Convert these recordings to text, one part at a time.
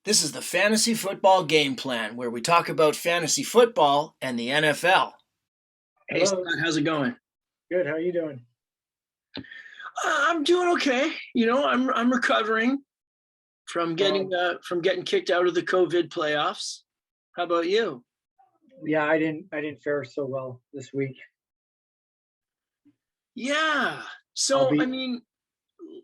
This is the Fantasy Football Game Plan, where we talk about fantasy football and the NFL. Hey, Hello. Scott, how's it going? Good. How are you doing? I'm doing okay. I'm recovering from getting kicked out of the COVID playoffs. How about you? Yeah, I didn't fare so well this week. Yeah. So,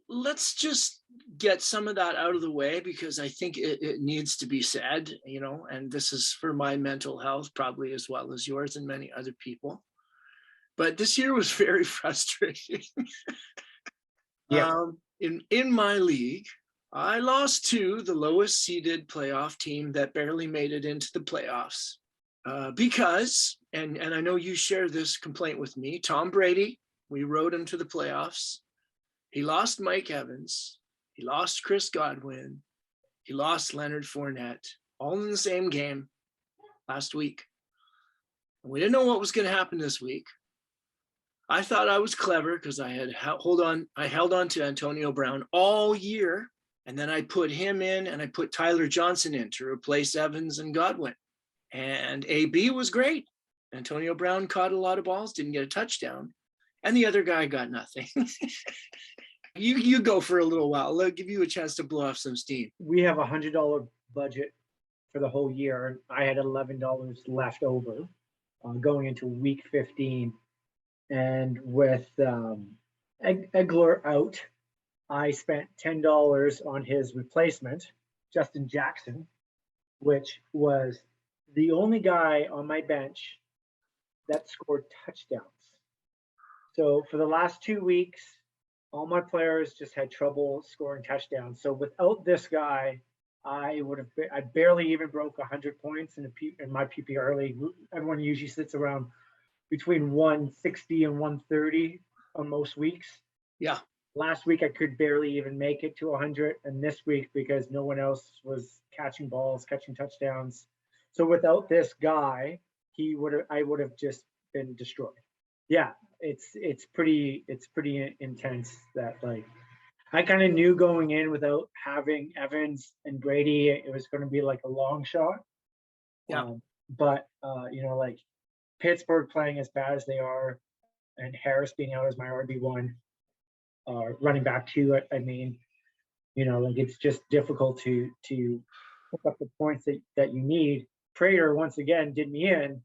let's just get some of that out of the way because I think it needs to be said, and this is for my mental health, probably as well as yours and many other people. But this year was very frustrating. Yeah. In my league, I lost to the lowest seeded playoff team that barely made it into the playoffs because, and I know you share this complaint with me, Tom Brady, we rode him to the playoffs. He lost Mike Evans. He lost Chris Godwin. He lost Leonard Fournette, all in the same game last week. And we didn't know what was going to happen this week. I thought I was clever because I held on to Antonio Brown all year, and then I put him in and I put Tyler Johnson in to replace Evans and Godwin. And AB was great. Antonio Brown caught a lot of balls, didn't get a touchdown, and the other guy got nothing. You go for a little while. I'll give you a chance to blow off some steam. We have $100 budget for the whole year. I had $11 left over going into week 15. And with Egler out, I spent $10 on his replacement, Justin Jackson, which was the only guy on my bench that scored touchdowns. So for the last 2 weeks, all my players just had trouble scoring touchdowns. So without this guy, I barely even broke 100 points in my PPR league. Everyone usually sits around between 160 and 130 on most weeks. Yeah. Last week I could barely even make it to 100, and this week because no one else was catching balls, catching touchdowns. So without this guy, I would have just been destroyed. Yeah, it's pretty intense that I kind of knew going in without having Evans and Brady, it was going to be like a long shot. Yeah. But Pittsburgh playing as bad as they are, and Harris being out as my RB1, running back 2. It's just difficult to pick up the points that you need. Prater once again did me in,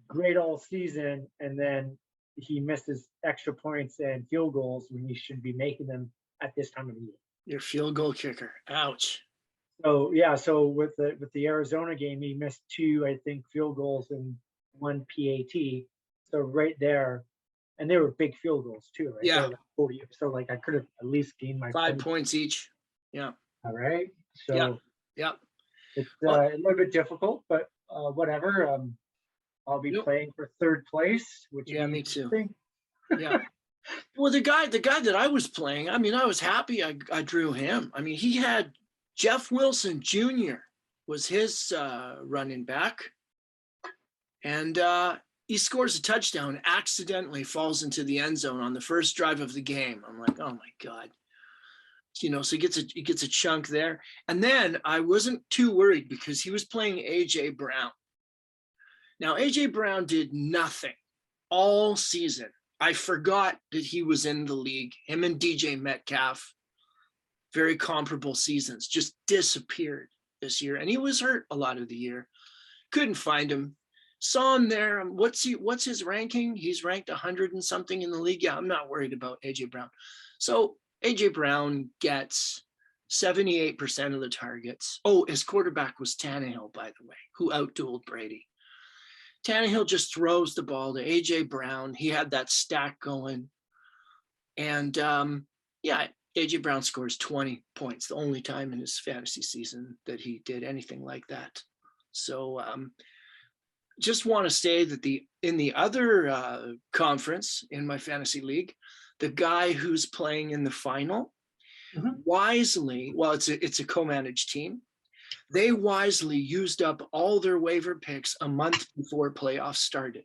great all season, and then he misses extra points and field goals when he should be making them at this time of the year. Your field goal kicker, ouch. So yeah, so with the Arizona game, he missed 2, I think, field goals and 1 PAT. So right there, and they were big field goals too, right? Yeah. 40. So I could have at least gained my 5 points each. Yeah. All right. So yeah. It's a little bit difficult, but whatever. I'll be playing for third place, which me too. Yeah. Well, the guy that I was playing, I was happy I drew him. He had Jeff Wilson Jr. was his running back. And he scores a touchdown, accidentally falls into the end zone on the first drive of the game. I'm like, oh my God. So he gets a chunk there. And then I wasn't too worried because he was playing AJ Brown. Now, AJ Brown did nothing all season. I forgot that he was in the league. Him and DJ Metcalf, very comparable seasons, just disappeared this year. And he was hurt a lot of the year. Couldn't find him. Saw him there. What's his ranking? He's ranked 100 and something in the league. Yeah, I'm not worried about AJ Brown. So AJ Brown gets 78% of the targets. Oh, his quarterback was Tannehill, by the way, who outdueled Brady. Tannehill just throws the ball to AJ Brown. He had that stack going. And AJ Brown scores 20 points, the only time in his fantasy season that he did anything like that. So just want to say that in the other conference in my fantasy league, the guy who's playing in the final wisely, well, it's a co-managed team. They wisely used up all their waiver picks a month before playoffs started.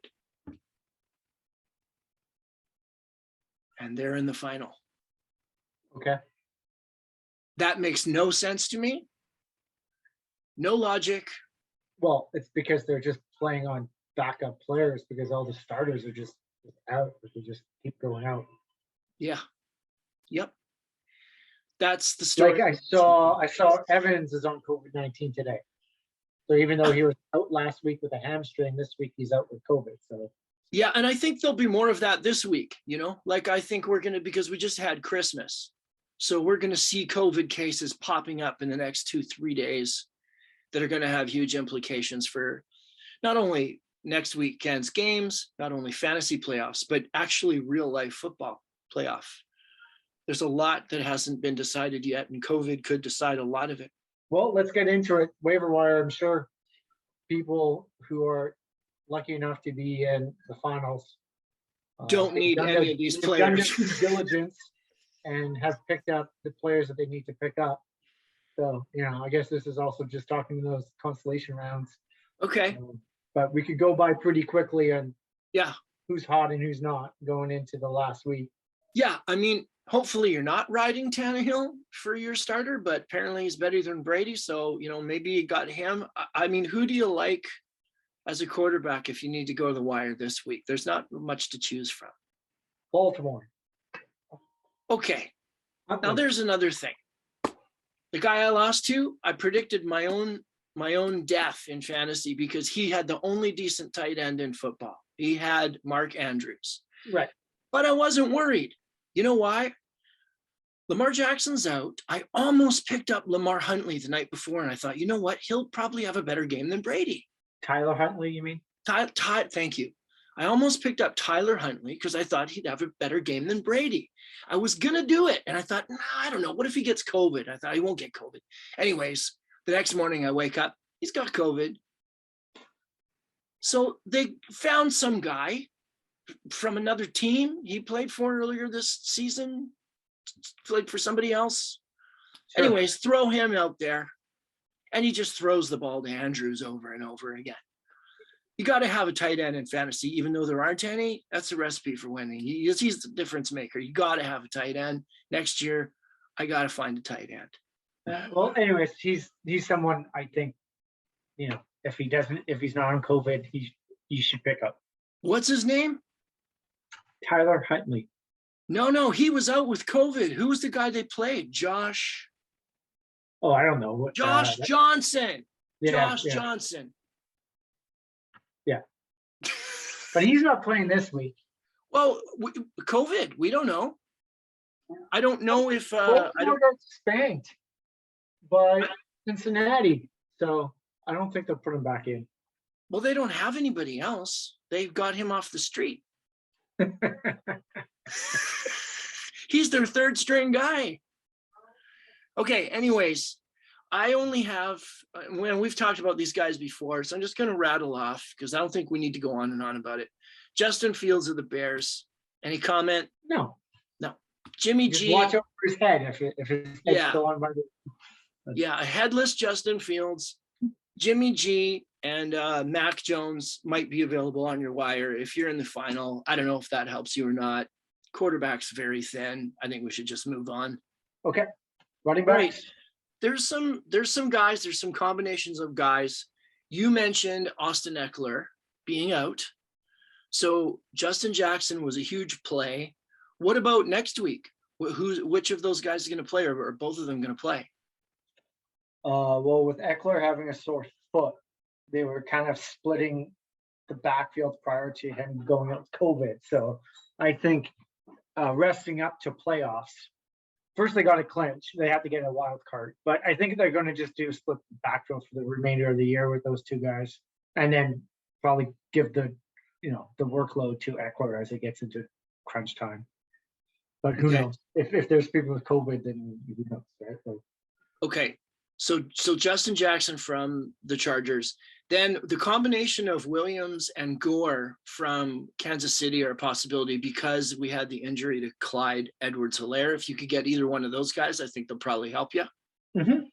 And they're in the final. Okay. That makes no sense to me. No logic. Well, it's because they're just playing on backup players because all the starters are just out. They just keep going out. Yeah. Yep. That's the story. Like I saw Evans is on COVID-19 today. So even though he was out last week with a hamstring, this week he's out with COVID. So yeah, and I think there'll be more of that this week, like I think we're going to, because we just had Christmas. So we're going to see COVID cases popping up in the next 2-3 days that are going to have huge implications for not only next weekend's games, not only fantasy playoffs, but actually real life football playoff. There's a lot that hasn't been decided yet, and COVID could decide a lot of it. Well, let's get into it. Waiver wire, I'm sure people who are lucky enough to be in the finals don't need any of these players. Done their due diligence and have picked up the players that they need to pick up. So, I guess this is also just talking to those consolation rounds. Okay. But we could go by pretty quickly on yeah, who's hot and who's not going into the last week. Yeah, I mean, hopefully you're not riding Tannehill for your starter, but apparently he's better than Brady. So, maybe you got him. I mean, who do you like as a quarterback if you need to go to the wire this week? There's not much to choose from. Baltimore. Okay. Now there's another thing. The guy I lost to, I predicted my own death in fantasy because he had the only decent tight end in football. He had Mark Andrews. Right. But I wasn't worried. You know why? Lamar Jackson's out. I almost picked up Lamar Huntley the night before, and I thought, you know what? He'll probably have a better game than Brady. Tyler Huntley, you mean? Thank you. I almost picked up Tyler Huntley because I thought he'd have a better game than Brady. I was going to do it. And I thought, I don't know. What if he gets COVID? I thought he won't get COVID. Anyways, the next morning I wake up, he's got COVID. So they found some guy from another team he played for earlier this season, played for somebody else. Sure. Anyways, throw him out there. And he just throws the ball to Andrews over and over again. You got to have a tight end in fantasy, even though there aren't any. That's the recipe for winning. He's the difference maker. You got to have a tight end. Next year, I got to find a tight end. Well, anyways, he's someone I think, if he's not on COVID, he should pick up. What's his name? Tyler Huntley. No, he was out with COVID. Who was the guy they played? Josh. Oh, I don't know. Josh Johnson. Yeah, Josh Johnson. Yeah. But he's not playing this week. Well, COVID, we don't know. I don't know if I don't got spanked by Cincinnati, so I don't think they'll put him back in. Well, they don't have anybody else. They've got him off the street. He's their third string guy. Okay, anyways, I only have, when we've talked about these guys before, so I'm just going to rattle off because I don't think we need to go on and on about it. Justin Fields of the Bears. Any comment? No. Jimmy Just G. watch over his head if his head's still on by the... Yeah, a headless Justin Fields. Jimmy G and Mac Jones might be available on your wire if you're in the final. I don't know if that helps you or not. Quarterback's very thin. I think we should just move on. Okay. Running backs. Right. There's some guys, there's some combinations of guys. You mentioned Austin Eckler being out. So Justin Jackson was a huge play. What about next week? Which of those guys is going to play, or are both of them going to play? Well, with Eckler having a sore foot, they were kind of splitting the backfield prior to him going out with COVID. So I think resting up to playoffs. First, they got to clinch. They have to get a wild card. But I think they're going to just do split the backfield for the remainder of the year with those two guys, and then probably give the workload to Eckler as it gets into crunch time. But who knows? If there's people with COVID, then who knows, right? So, okay. So Justin Jackson from the Chargers. Then the combination of Williams and Gore from Kansas City are a possibility because we had the injury to Clyde Edwards-Helaire. If you could get either one of those guys, I think they'll probably help you. Mm-hmm.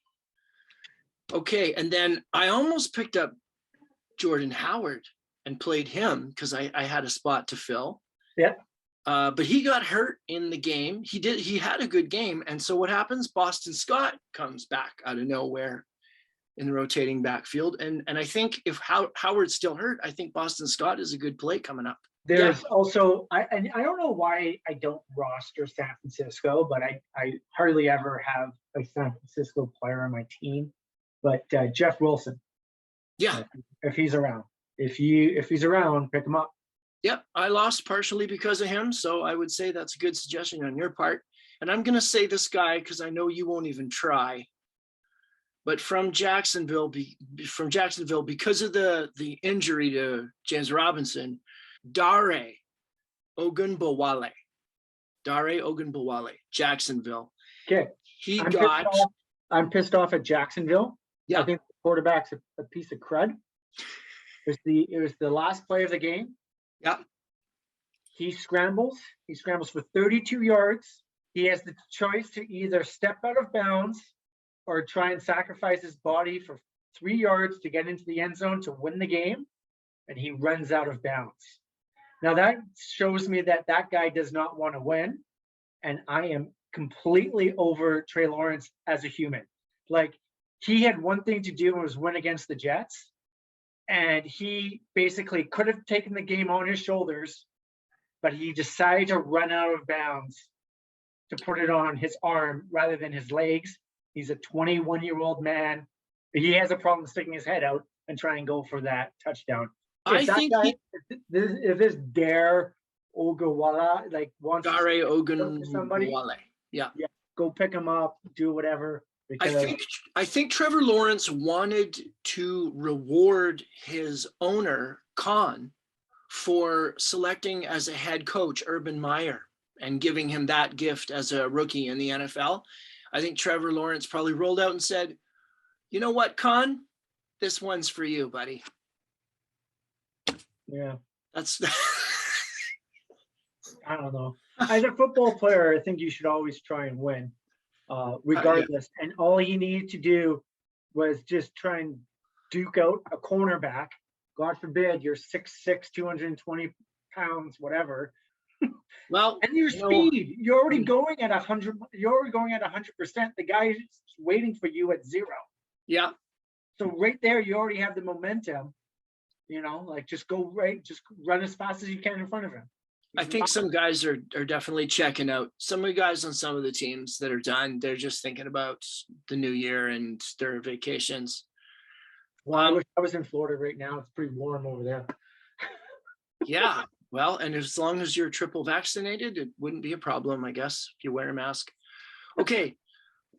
Okay, and then I almost picked up Jordan Howard and played him because I had a spot to fill. Yeah. But he got hurt in the game. He had a good game. And so what happens? Boston Scott comes back out of nowhere. in the rotating backfield. And I think if Howard's still hurt, I think Boston Scott is a good play coming up. There's also, I don't know why I don't roster San Francisco, but I hardly ever have a San Francisco player on my team. But Jeff Wilson, Yeah. if he's around, if he's around, pick him up. Yep, I lost partially because of him, so I would say that's a good suggestion on your part. And I'm going to say this guy because I know you won't even try. But from Jacksonville, because of the injury to James Robinson, Dare Ogunbowale, Jacksonville. Okay, I'm pissed off at Jacksonville. Yeah. I think the quarterback's a piece of crud. It was the last play of the game. Yeah. He scrambles for 32 yards. He has the choice to either step out of bounds or try and sacrifice his body for 3 yards to get into the end zone to win the game. And he runs out of bounds. Now that shows me that guy does not want to win. And I am completely over Trey Lawrence as a human. Like, he had one thing to do, was win against the Jets. And he basically could have taken the game on his shoulders, but he decided to run out of bounds to put it on his arm rather than his legs. He's a 21-year-old man. He has a problem sticking his head out and try and go for that touchdown. If this Dare Ogunbowale wants Dare somebody, Ogunbowale, yeah, go pick him up, do whatever. I think Trevor Lawrence wanted to reward his owner, Khan, for selecting as a head coach Urban Meyer and giving him that gift as a rookie in the NFL. I think Trevor Lawrence probably rolled out and said, "You know what, Khan? This one's for you, buddy." Yeah. That's I don't know. As a football player, I think you should always try and win. Regardless. And all he needed to do was just try and duke out a cornerback. God forbid you're 6'6", 220 pounds, whatever. Well, and your speed, you're already going at 100. You're already going at 100%. The guy is waiting for you at 0. Yeah. So right there, you already have the momentum. Just run as fast as you can in front of him. I think some guys are definitely checking out. Some of the guys on some of the teams that are done, they're just thinking about the new year and their vacations. Well, I wish I was in Florida right now. It's pretty warm over there. Yeah. Well, and as long as you're triple vaccinated, it wouldn't be a problem, I guess, if you wear a mask. Okay.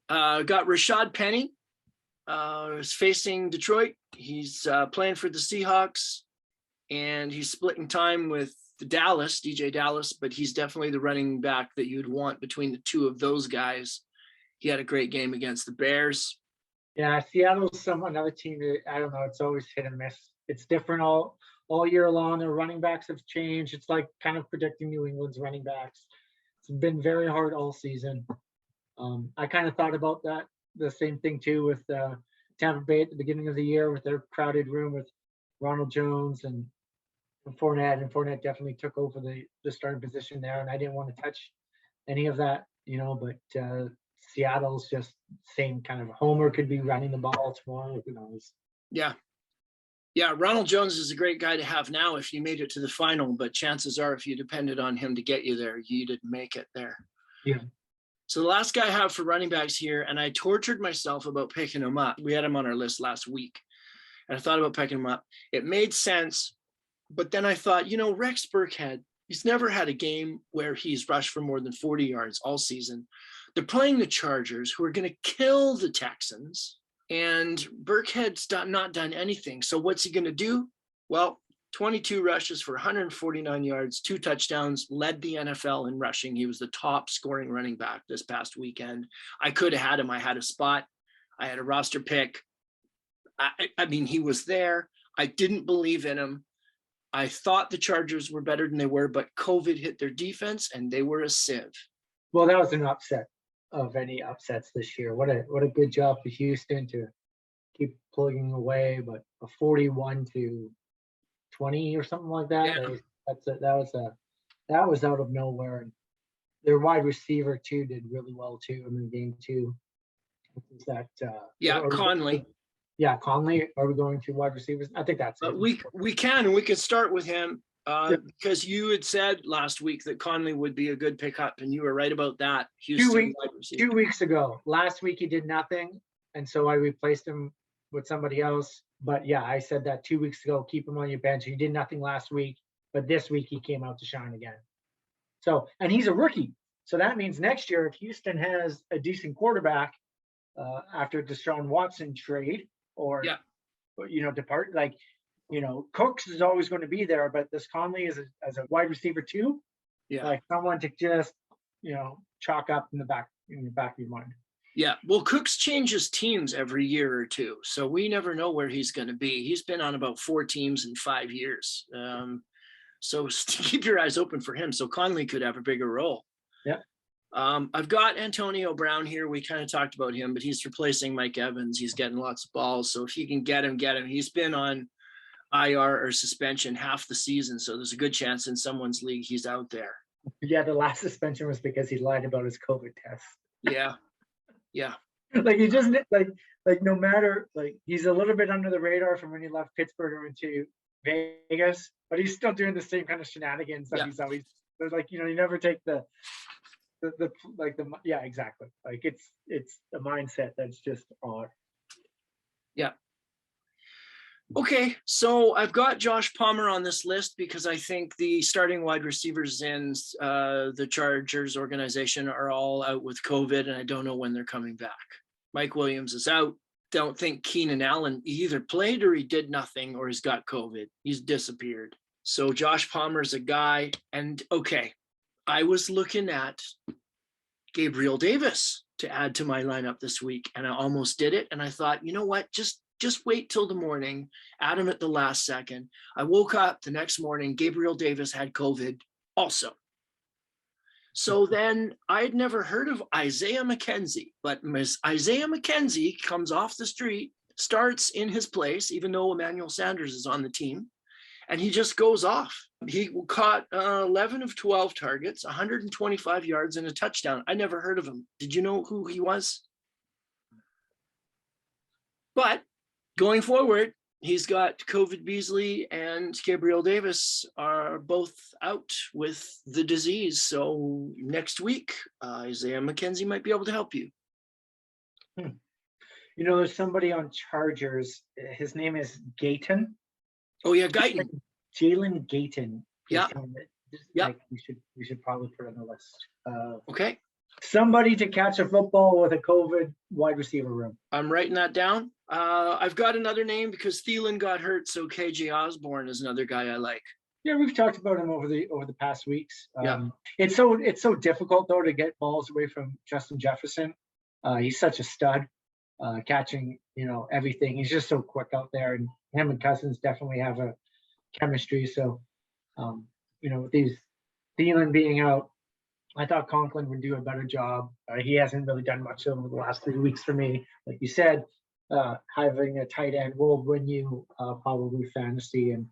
Got Rashad Penny. Is facing Detroit. He's playing for the Seahawks, and he's splitting time with DJ Dallas, but he's definitely the running back that you'd want between the two of those guys. He had a great game against the Bears. Yeah, Seattle's another team that, I don't know, it's always hit and miss. It's different all year long. Their running backs have changed. It's like kind of predicting New England's running backs. It's been very hard all season. I kind of thought about the same thing too with Tampa Bay at the beginning of the year with their crowded room with Ronald Jones and Fournette, and Fournette definitely took over the starting position there, and I didn't want to touch any of that, but Seattle's just same kind of homer could be running the ball tomorrow, who knows. Yeah, Ronald Jones is a great guy to have now if you made it to the final, but chances are if you depended on him to get you there, you didn't make it there. Yeah. So the last guy I have for running backs here, and I tortured myself about picking him up. We had him on our list last week, and I thought about picking him up. It made sense, but then I thought, Rex Burkhead, he's never had a game where he's rushed for more than 40 yards all season. They're playing the Chargers, who are going to kill the Texans, and Burkhead's not done anything. So what's he going to do? Well, 22 rushes for 149 yards, 2 touchdowns, led the NFL in rushing. He was the top scoring running back this past weekend. I could have had him. I had a spot. I had a roster pick. I mean, he was there. I didn't believe in him. I thought the Chargers were better than they were, but COVID hit their defense and they were a sieve. Well, that was an upset of any upsets this year. What a good job for Houston to keep plugging away, but a 41-20 or something like that. Yeah. That was out of nowhere. And their wide receiver too did really well too in the game too. Conley. Yeah, Conley. Are we going to wide receivers? I think that's it. We can start with him because you had said last week that Conley would be a good pickup, and you were right about that. Houston wide receiver. 2 weeks ago. Last week he did nothing, and so I replaced him with somebody else. But yeah, I said that 2 weeks ago. Keep him on your bench. He did nothing last week, but this week he came out to shine again. So, and he's a rookie. So that means next year, if Houston has a decent quarterback after Deshaun Watson trade or, depart, Cooks is always going to be there, but this Conley is as a wide receiver too. Yeah. Like someone to just, chalk up in the back of your mind. Yeah. Well, Cooks changes teams every year or two. So we never know where he's going to be. He's been on about 4 teams in 5 years. So keep your eyes open for him. So Conley could have a bigger role. Yeah. I've got Antonio Brown here. We kind of talked about him, but he's replacing Mike Evans. He's getting lots of balls. So if you can get him. He's been on IR or suspension half the season. So there's a good chance in someone's league he's out there. Yeah, the last suspension was because he lied about his COVID test. Yeah. Yeah. Like he just like no matter, like he's a little bit under the radar from when he left Pittsburgh or into Vegas, but he's still doing the same kind of shenanigans that he's always like, you never take the exactly. Like it's a mindset that's just odd. Yeah. Okay, so I've got Josh Palmer on this list because I think the starting wide receivers in the Chargers organization are all out with COVID, and I don't know when they're coming back. Mike Williams is out. Don't think Keenan Allen either played or he did nothing or he's got COVID. He's disappeared. So Josh Palmer's a guy. And okay, I was looking at Gabriel Davis to add to my lineup this week, and I almost did it. And I thought, you know what, just wait till the morning, add him at the last second. I woke up the next morning, Gabriel Davis had COVID also. So then I'd never heard of Isaiah McKenzie, but Isaiah McKenzie comes off the street, starts in his place, even though Emmanuel Sanders is on the team, and he just goes off. He caught 11 of 12 targets, 125 yards and a touchdown. I never heard of him. Did you know who he was? But going forward, he's got COVID Beasley and Gabriel Davis are both out with the disease. So next week, Isaiah McKenzie might be able to help you. There's somebody on Chargers. His name is Gayton. Oh yeah, Guyton. Jalen Gayton. Yeah. Yeah. We should probably put on the list. Okay. Somebody to catch a football with a COVID wide receiver room. I'm writing that down. I've got another name because Thielen got hurt, so KJ Osborne is another guy I like. Yeah, we've talked about him over the past weeks. It's so difficult though to get balls away from Justin Jefferson. He's such a stud, catching everything. He's just so quick out there, and him and Cousins definitely have a chemistry. So, with these Thielen being out, I thought Conklin would do a better job. He hasn't really done much over the last 3 weeks for me. Like you said, having a tight end will win you probably fantasy. And,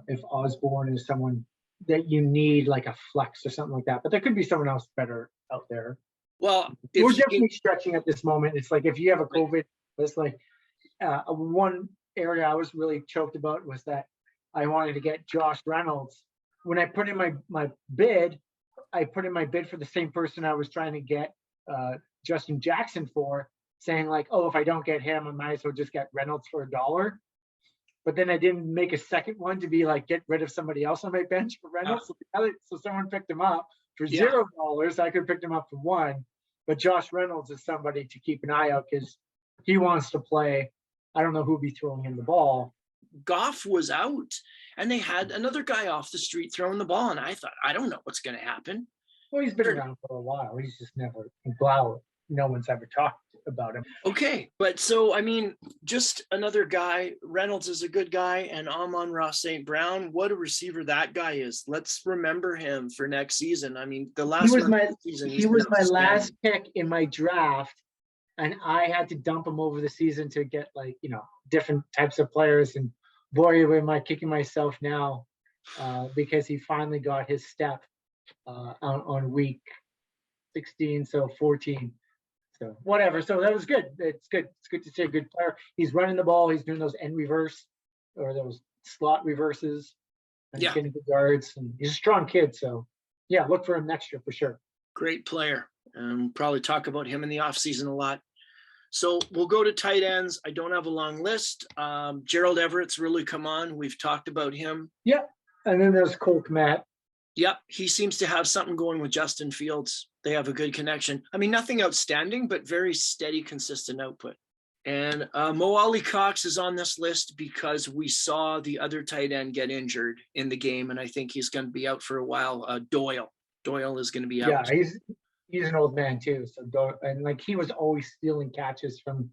if Osborne is someone that you need like a flex or something like that, but there could be someone else better out there. Well, we're definitely stretching at this moment. It's like if you have a COVID, it's like one area I was really choked about was that I wanted to get Josh Reynolds. When I put in my bid, I put in my bid for the same person I was trying to get Justin Jackson for, saying like, oh, if I don't get him, I might as well just get Reynolds for $1. But then I didn't make a second one to be like, get rid of somebody else on my bench for Reynolds. So someone picked him up for $0. I could pick him up for $1. But Josh Reynolds is somebody to keep an eye out because he wants to play. I don't know who'll be throwing him the ball. Goff was out, and they had another guy off the street throwing the ball, and I thought, I don't know what's going to happen. Well, he's been around for a while. He's just never, no one's ever talked about him. Okay, but so, just another guy. Reynolds is a good guy, and Amon-Ra St. Brown, what a receiver that guy is. Let's remember him for next season. The last season. He was my last pick in my draft, and I had to dump him over the season to get different types of players. And boy, am I kicking myself now because he finally got his step on week 16, so 14. So whatever. So that was good. It's good. It's good to see a good player. He's running the ball. He's doing those end reverse or those slot reverses, and he's Yeah, getting good yards. And he's a strong kid. So yeah, look for him next year for sure. great player. Probably talk about him in the offseason a lot. So we'll go to tight ends. I don't have a long list. Gerald Everett's really come on. We've talked about him. Yeah. And then there's Cole Kmet. Yep, he seems to have something going with Justin Fields. They have a good connection. I mean, nothing outstanding, but very steady, consistent output. And Mo Ali Cox is on this list because we saw the other tight end get injured in the game, and I think he's going to be out for a while. Doyle is going to be out. Yeah, he's an old man too. So and like he was always stealing catches from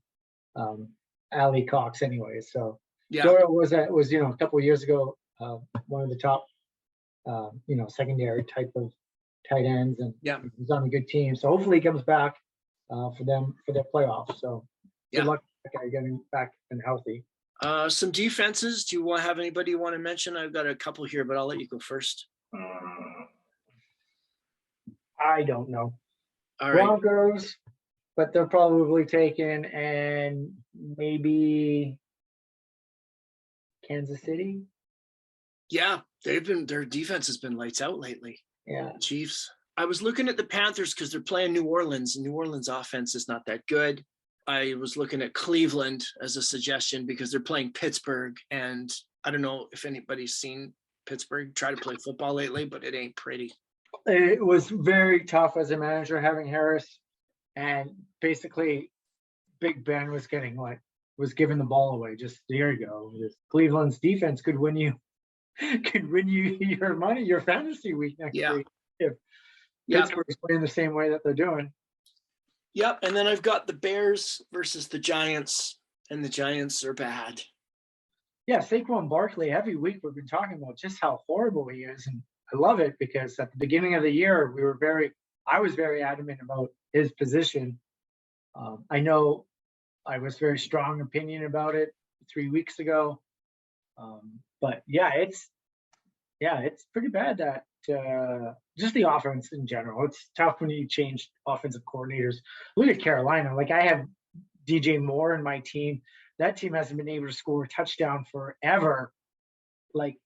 Ali Cox anyway. So Yeah, Doyle was a couple of years ago one of the top secondary type of tight ends, and yeah, he's on a good team. So hopefully he comes back for them for their playoffs. So good yeah. luck to that guy getting back and healthy. Some defenses. Do you have anybody you want to mention? I've got a couple here, but I'll let you go first. I don't know. All right. Broncos, but they're probably taken, and maybe Kansas City. Yeah, their defense has been lights out lately. Yeah. Chiefs. I was looking at the Panthers because they're playing New Orleans, and New Orleans offense is not that good. I was looking at Cleveland as a suggestion because they're playing Pittsburgh, and I don't know if anybody's seen Pittsburgh try to play football lately, but it ain't pretty. It was very tough as a manager having Harris, and basically Big Ben was giving the ball away. Just there you go. Cleveland's defense could win you your money, your fantasy week next week if Pittsburgh's playing the same way that they're doing. Yep, and then I've got the Bears versus the Giants, and the Giants are bad. Yeah, Saquon Barkley, every week we've been talking about just how horrible he is, and I love it because at the beginning of the year I was very adamant about his position. I know I was very strong opinion about it 3 weeks ago, but it's pretty bad that just the offense in general. It's tough when you change offensive coordinators. Look at Carolina. Like I have DJ Moore in my team. That team hasn't been able to score a touchdown forever. Like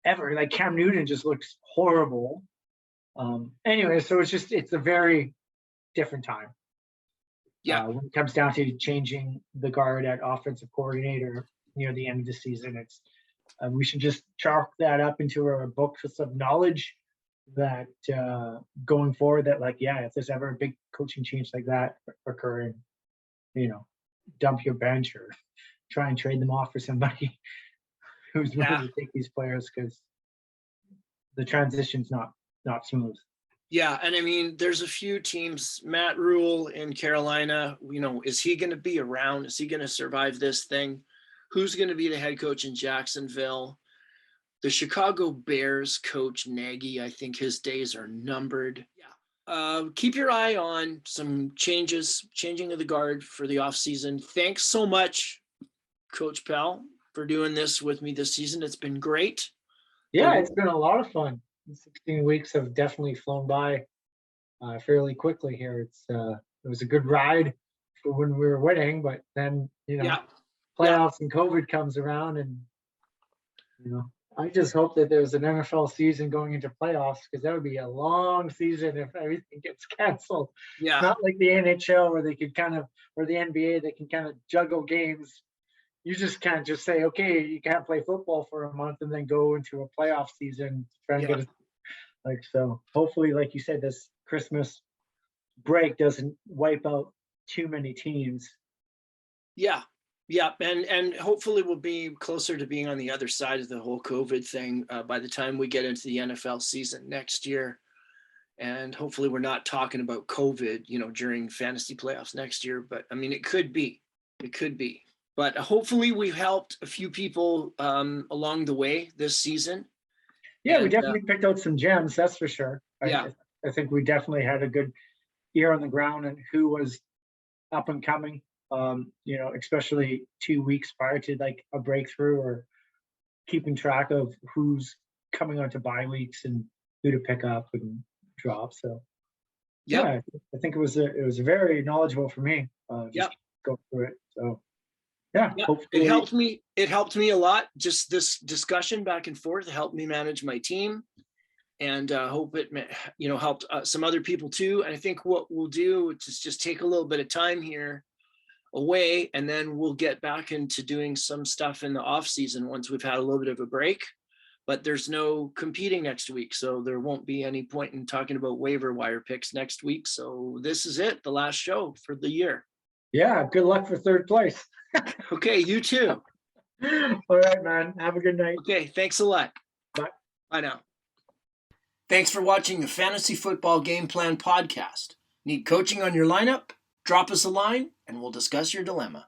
Cam Newton just looks horrible. Anyway, so it's a very different time. Yeah. When it comes down to changing the guard at offensive coordinator near the end of the season, it's we should just chalk that up into our books of knowledge that going forward that if there's ever a big coaching change like that occurring, dump your bench or try and trade them off for somebody who's willing to take these players because the transition's not smooth. Yeah, and I mean, there's a few teams. Matt Rule in Carolina, is he going to be around? Is he going to survive this thing? Who's going to be the head coach in Jacksonville? The Chicago Bears coach Nagy, I think his days are numbered. Yeah. Keep your eye on some changing of the guard for the offseason. Thanks so much, Coach Powell, for doing this with me this season. It's been great. Yeah, it's been a lot of fun. 16 weeks have definitely flown by fairly quickly here. It was a good ride for when we were winning, but then playoffs and COVID comes around, and I just hope that there's an NFL season going into playoffs because that would be a long season if everything gets canceled. Yeah, not like the NHL where they could or the NBA they can kind of juggle games. You just can't just say, okay, you can't play football for a month and then go into a playoff season to try and get it. So hopefully, like you said, this Christmas break doesn't wipe out too many teams. Yeah. And hopefully we'll be closer to being on the other side of the whole COVID thing by the time we get into the NFL season next year. And hopefully we're not talking about COVID, during fantasy playoffs next year. But I mean, it could be. But hopefully we've helped a few people along the way this season. Yeah, we definitely picked out some gems, that's for sure. Yeah. I think we definitely had a good ear on the ground and who was up and coming, especially 2 weeks prior to like a breakthrough or keeping track of who's coming onto bye weeks and who to pick up and drop. So Yep. Yeah, I think it was very knowledgeable for me. Just Yep. go through it. So yeah, Yeah, hopefully it helped me. It helped me a lot. Just this discussion back and forth helped me manage my team, and hope it helped some other people too. And I think what we'll do is just take a little bit of time here away, and then we'll get back into doing some stuff in the off season once we've had a little bit of a break. But there's no competing next week, so there won't be any point in talking about waiver wire picks next week. So this is it, the last show for the year. Yeah, good luck for third place. Okay, you too. All right, man. Have a good night. Okay, thanks a lot. Bye. Bye now. Thanks for watching the Fantasy Football Game Plan podcast. Need coaching on your lineup? Drop us a line and we'll discuss your dilemma.